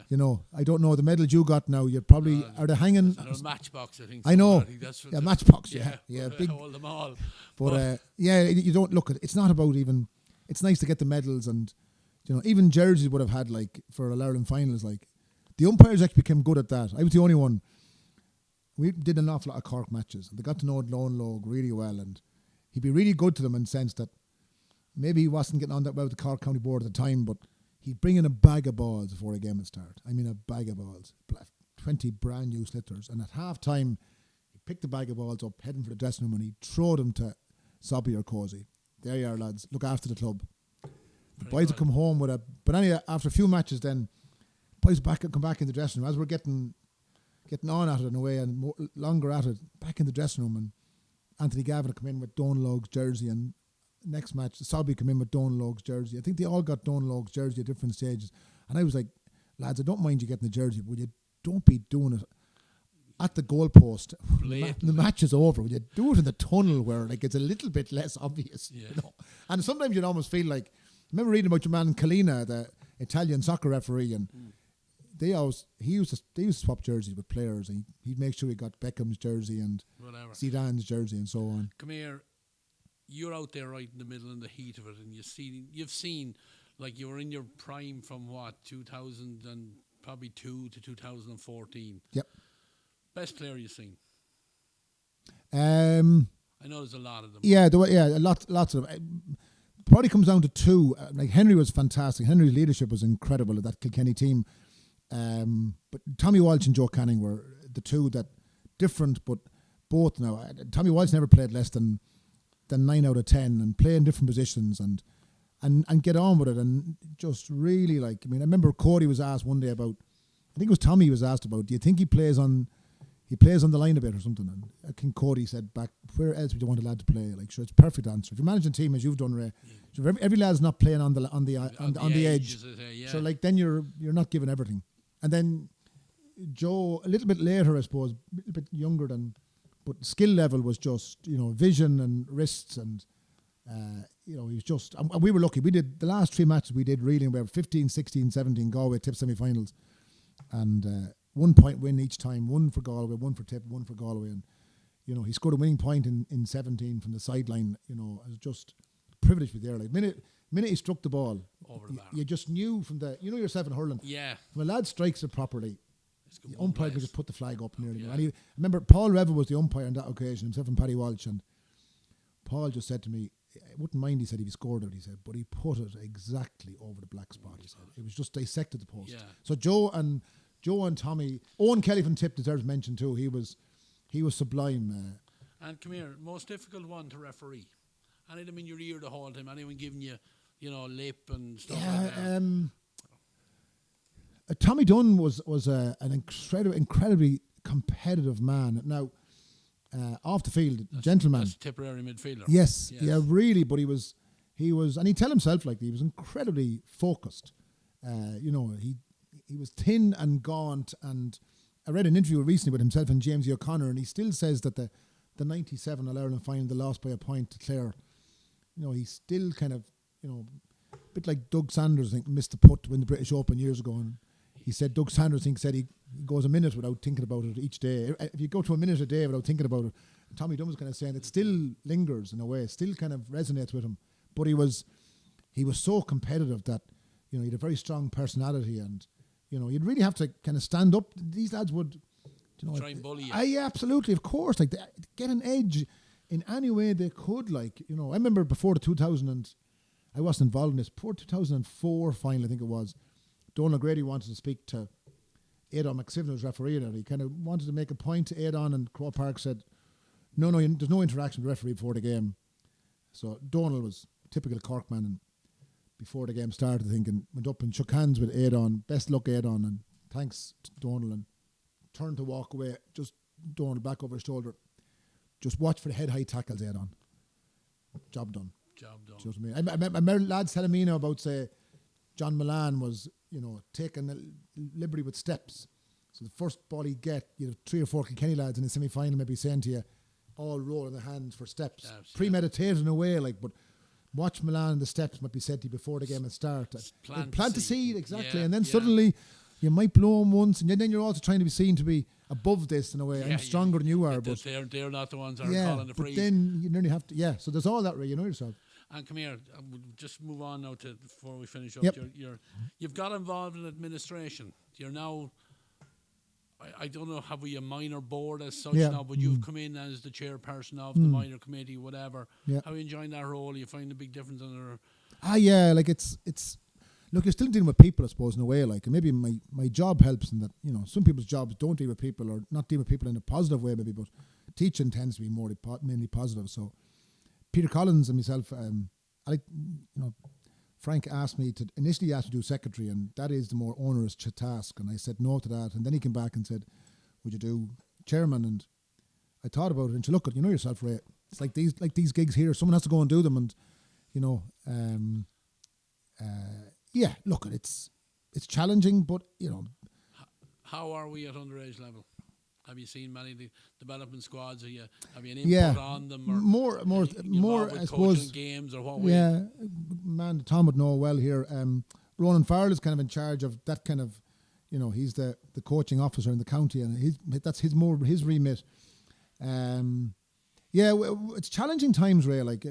you know, I don't know the medals you got now. You're probably are they hanging? A matchbox, I think. I know. I think that's matchbox. Yeah, big. Hold them all. But you don't look at. It's not about even. It's nice to get the medals, and you know, even jerseys would have had, like, for All-Ireland finals. Like the umpires actually became good at that. I was the only one. We did an awful lot of Cork matches, and they got to know Lone Log really well, and he'd be really good to them in the sense that maybe he wasn't getting on that well with the Cork County Board at the time, but he'd bring in a bag of balls before a game would start. I mean, a bag of balls. 20 brand new slitters. And at half time, he'd pick the bag of balls up, heading for the dressing room, and he'd throw them to Sobby or Caseys. There you are, lads. Look after the club. The boys would come home with a... But anyway, after a few matches then, boys come back in the dressing room. As we're getting on at it in a way and longer at it, back in the dressing room, and Anthony Gavin would come in with Donlog's jersey, and next match, Sobby came in with Donal Logue's jersey. I think they all got Donal Logue's jersey at different stages. And I was like, lads, I don't mind you getting the jersey, but you don't be doing it at the goalpost. The match is over. Would you do it in the tunnel where like it's a little bit less obvious? Yeah. You know? And sometimes you'd almost feel like, I remember reading about your man Kalina, the Italian soccer referee, and he used to swap jerseys with players, and he'd make sure he got Beckham's jersey and Zidane's jersey and so on. Come here, you're out there right in the middle in the heat of it, and you've seen like you were in your prime from 2002 to 2014. Yep. Best player you've seen? I know there's a lot of them. Yeah, lots of them. Probably comes down to two. Like Henry was fantastic. Henry's leadership was incredible at that Kilkenny team. But Tommy Walsh and Joe Canning were the two that different, but both now. Tommy Walsh never played less than 9 out of 10 and play in different positions and get on with it and just really like. I mean, I remember Cody was asked one day about. I think it was Tommy was asked about. Do you think he plays on the line a bit or something? And I think Cody said back, where else would you want a lad to play? Like, sure, it's a perfect answer. If you're managing a team as you've done, Ray, so every lad's not playing on the edge. So like then you're not giving everything. And then Joe, a little bit later, I suppose, a little bit younger but skill level was just, vision and wrists and, he was just, and we were lucky. We did the last 3 matches we did really, we were 15, 16, 17 Galway Tip semi-finals. And 1 point win each time, one for Galway, one for Tip, one for Galway. And, he scored a winning point in 17 from the sideline. It was just a privilege to be there. Like, minute he struck the ball, over the bar. You just knew from yourself in hurling. Yeah. When a lad strikes it properly, the umpire could just put the flag up nearly. Yeah. And I remember Paul Revell was the umpire on that occasion, himself and Paddy Walsh. And Paul just said to me, I wouldn't mind, he said, if he scored it, he said, but he put it exactly over the black spot, he said. It was just dissected the post. Yeah. So Joe and Tommy, Owen Kelly from Tip deserves mention too. He was sublime. And come here, most difficult one to referee. Anything in your ear the whole time? Anyone giving you, lip and stuff like that? Tommy Dunne was an incredibly competitive man. Now, off the field, gentleman. That's Tipperary midfielder. Yes, yeah, really. But he was, and he'd tell himself like he was incredibly focused. He was thin and gaunt, and I read an interview recently with himself and James O'Connor, and he still says that the 97 All-Ireland final, the loss by a point to Clare, he's still kind of, a bit like Doug Sanders, I think, missed the putt to win the British Open years ago, and he said Doug Sanders said he goes a minute without thinking about it each day. If you go to a minute a day without thinking about it, Tommy Dunne was kind of saying it still lingers in a way, still kind of resonates with him. But he was so competitive that, he had a very strong personality, and you'd really have to kind of stand up. These lads would, try and bully you. Yeah, absolutely, of course. Like, get an edge in any way they could. Like, I remember before the 2000 I wasn't involved in this. Before 2004 final, I think it was, Donal Grady wanted to speak to Aidan McSivan, who was refereeing it. He kind of wanted to make a point to Aidan, and Crow Park said, no, there's no interaction with the referee before the game. So Donal was typical Cork man, and before the game started, I think, and went up and shook hands with Aidan. Best luck, Aidan, and thanks to Donal, and turned to walk away. Just Donal back over his shoulder. Just watch for the head-high tackles, Aidan. Job done. Do you know what I mean? I remember lads telling me about, say, John Milan was, taking a liberty with steps. So the first ball he'd get, 3 or 4 Kilkenny lads in the semi-final maybe saying to you, all rolling their hands for steps. Premeditated in a way, but watch Milan and the steps might be said to you before the game had started. Plant the seed, exactly. And then suddenly you might blow them once, and then you're also trying to be seen to be above this in a way. I'm stronger than you are. But they're not the ones that are calling the freeze. But then you nearly have to, so there's all that, Ray, yourself. And come here, we'll just move on now before we finish up. Yep. You've got involved in administration. You're now, I don't know, have we a minor board as such now, but you've come in as the chairperson of the minor committee, whatever. Yeah. How are you enjoying that role? You find a big difference in it? Like it's look, you're still dealing with people, I suppose, in a way. Like, and maybe my job helps in that, some people's jobs don't deal with people, or not deal with people in a positive way, maybe, but teaching tends to be mainly positive. So Peter Collins and myself, Frank initially asked me to do secretary, and that is the more onerous task, and I said no to that. And then he came back and said, would you do chairman? And I thought about it, and you look at, yourself, Ray, it's like these gigs here, someone has to go and do them, and you know. Yeah, look, it's challenging, but you know. How are we at underage level? Have you seen many of the development squads? Have you an input on them? Or more. I suppose games or what? Yeah, man, Tom would know well here. Ronan Farrell is kind of in charge of that kind of, you know, he's the coaching officer in the county, and that's his remit. It's challenging times, Ray. Like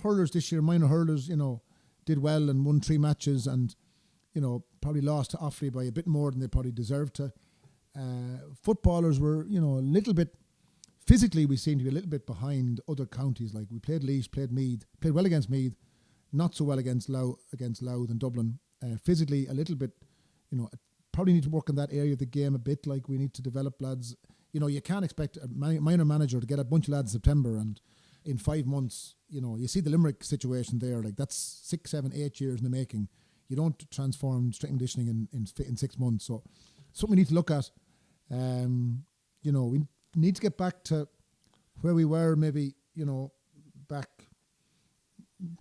hurlers this year, minor hurlers, you know, did well and won 3 matches, and you know, probably lost to Offaly by a bit more than they probably deserved to. Footballers were, you know, a little bit physically. We seem to be a little bit behind other counties. Like we played Laois, played Meath, played well against Meath, not so well against Louth and Dublin. Physically, a little bit, you know, probably need to work in that area of the game a bit. Like we need to develop lads. You know, you can't expect a minor manager to get a bunch of lads in September and in 5 months. You know, you see the Limerick situation there. Like that's 6, 7, 8 years in the making. You don't transform strength and conditioning in 6 months. So something we need to look at. You know, we need to get back to where we were maybe, you know, back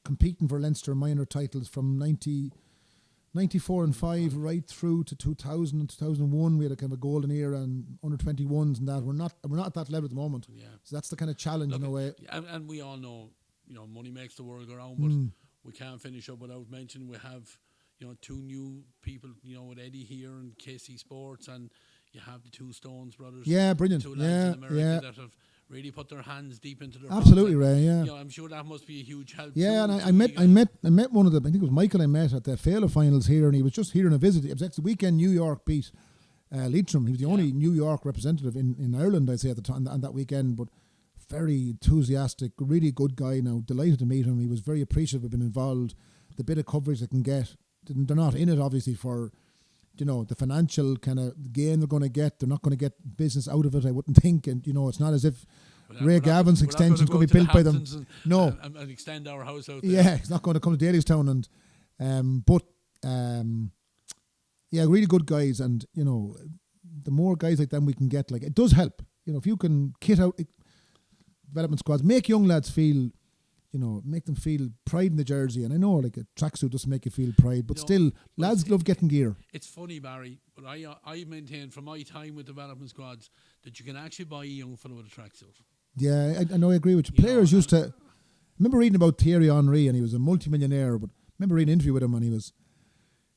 competing for Leinster minor titles from 94 and 5 right through to 2000 and 2001. We had a kind of a golden era and under 21s and that. We're not at that level at the moment. Yeah. So that's the kind of challenge in a way. And we all know, you know, money makes the world go round, but we can't finish up without mentioning we have, you know, 2 new people, you know, with Eddie here and Casey Sports, and you have the 2 Stones brothers. Yeah, brilliant. 2 lads in America that have really put their hands deep into their absolutely, project. Ray. Yeah, you know, I'm sure that must be a huge help. Yeah, and I met one of them. I think it was Michael. I met at the Fela finals here, and he was just here on a visit. It was actually the weekend New York beat Leitrim. He was the only New York representative in Ireland, I'd say, at the time on that weekend. But very enthusiastic, really good guy. Now delighted to meet him. He was very appreciative of being involved. The bit of coverage they can get. They're not in it obviously for, you know, the financial kind of gain they're going to get. They're not going to get business out of it, I wouldn't think. And, you know, it's not as if Ray Gavin's extension is going to be built by them. And extend our house out there. Yeah, it's not going to come to Dalystown. And, really good guys. And, you know, the more guys like them we can get, like, it does help. You know, if you can kit out development squads, make young lads feel, you know, make them feel pride in the jersey. And I know, like, a tracksuit doesn't make you feel pride, but still, lads love getting gear. It's funny, Barry, but I maintain from my time with development squads that you can actually buy a young fellow with a tracksuit. Yeah, I know, I agree with you. Players used to... I remember reading about Thierry Henry, and he was a multi-millionaire, but I remember reading an interview with him, and he was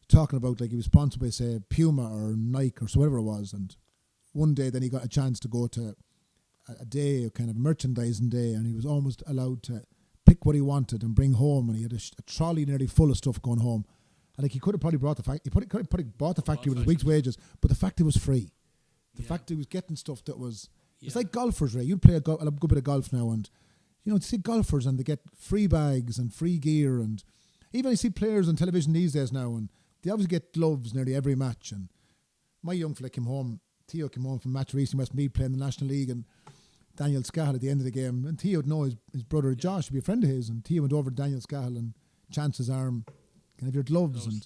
talking about, like, he was sponsored by, say, Puma or Nike or so whatever it was, and one day then he got a chance to go to a day, a kind of merchandising day, and he was almost allowed to pick what he wanted and bring home, and he had a trolley nearly full of stuff going home. And like he could have probably brought the factory, he could have bought the factory with his week's wages, but the factory was free. The factory was getting stuff that was, it's like golfers, Ray. You'd play a good bit of golf now, and you know, to see golfers and they get free bags and free gear, and even I see players on television these days now, and they obviously get gloves nearly every match. And my young fella came home, Theo came home from a match recently, Westmeath playing the National League, and Daniel Scahill at the end of the game, and Theo would know his brother Josh would be a friend of his, and Theo went over to Daniel Scahill and chanced his arm, can I have your gloves? And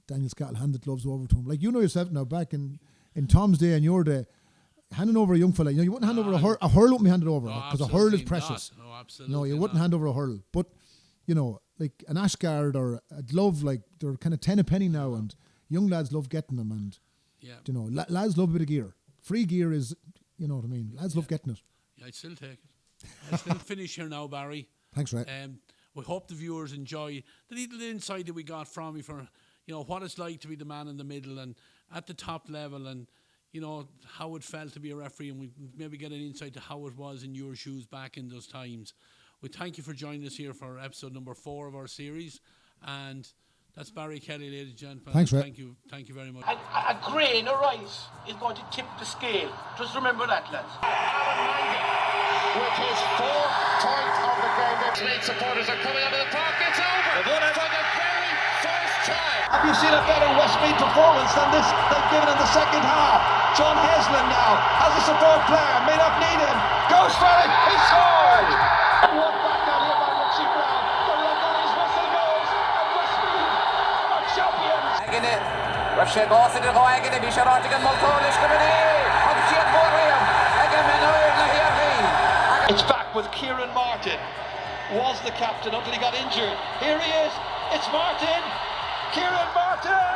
Daniel Scahill handed gloves over to him. Like, you know yourself now, back in Tom's day and your day, handing over a young fella, you know, you wouldn't hand over a hurl wouldn't be handed over, because a hurl is precious. No, you wouldn't hand over a hurl. But, you know, like an ashguard or a glove, like, they're kind of 10 a penny now, and young lads love getting them, and, you know, lads love a bit of gear. Free gear is, you know what I mean, lads love getting it. Yeah, I'd still take it. I'll still finish here now, Barry. Thanks, Ray. We hope the viewers enjoy the little insight that we got from you for, you know, what it's like to be the man in the middle and at the top level, and, you know, how it felt to be a referee, and we maybe get an insight to how it was in your shoes back in those times. We thank you for joining us here for episode number 4 of our series, and that's Barry Kelly, ladies and gentlemen. Thanks, Ray. Thank you very much. A grain of rice is going to tip the scale. Just remember that, lads. With his 4th point of the game, the Westmeath supporters are coming out of the park. It's over for the very first time. Have you seen a better Westmeath performance than this they've given in the second half? John Haslam now has a support player, may not need him. Goes for it, he scored! One back down here by Browne. The referee's whistle goes, and Westmeath are champions. Agony. Ref sé gása go agony bhí sé ráitigan moltólis go bidí. Ag siad bóríam. Agony na Iarmhi. It's back with Kieran Martin. was the captain until he got injured. Here he is. It's Martin. Kieran Martin.